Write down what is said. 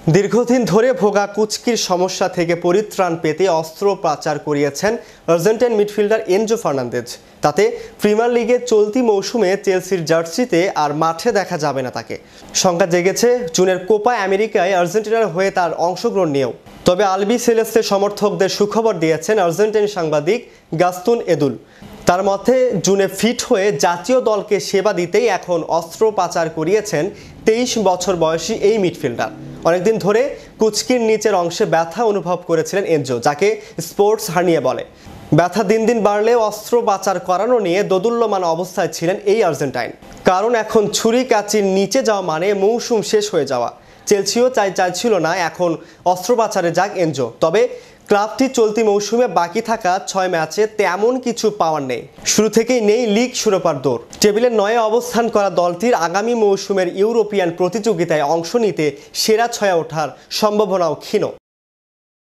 দীর্ঘদিন ধরে ভোগা কুঁচকির সমস্যা থেকে পরিত্রাণ পেতে অস্ত্রোপচার করিয়েছেন আর্জেন্টাইন মিডফিল্ডার এনজো ফার্নান্দেজ। তাতে প্রিমিয়ার লিগের চলতি মৌসুমে চেলসির জার্সিতে আর মাঠে দেখা যাবে না তাকে। শঙ্কা জেগেছে জুনের কোপা আমেরিকায় আর্জেন্টিনার হয়ে তার অংশগ্রহণ নিয়েও। তবে আলবি সেলেস্তে সমর্থকদের সুখবর দিয়েছেন আর্জেন্টাইন সাংবাদিক গাস্তুন এদুল। তার মতে জুনে ফিট হয়ে জাতীয় দলকে সেবা দিতেই এখন অস্ত্রোপচার করিয়েছেন 23 বছর বয়সী এই মিডফিল্ডার। অনেকদিন ধরে কুঁচকির নিচের অংশে ব্যথা অনুভব করেছিলেন এনজো, যাকে স্পোর্টস হার্নিয়া বলে। ব্যথা দিন দিন বাড়লেও অস্ত্রোপচার করানো নিয়ে দোদুল্যমান অবস্থায় ছিলেন এই আর্জেন্টাইন। কারণ এখন ছুরি কাচির নিচে যাওয়া মানে মৌসুম শেষ হয়ে যাওয়া। চেলসিও চাইছিল না এখন অস্ত্রোপচারে যাক এনজো। তবে ক্লাবটি চলতি মৌসুমে বাকি থাকা 6 ম্যাচে তেমন কিছু পাওয়ার নেই। শুরু থেকেই নেই লিগ শিরোপার দৌড়। টেবিলের 9 অবস্থান করা দলটির আগামী মৌসুমের ইউরোপিয়ান প্রতিযোগিতায় অংশ নিতে সেরা 6-এ ওঠার সম্ভাবনাও ক্ষীণ।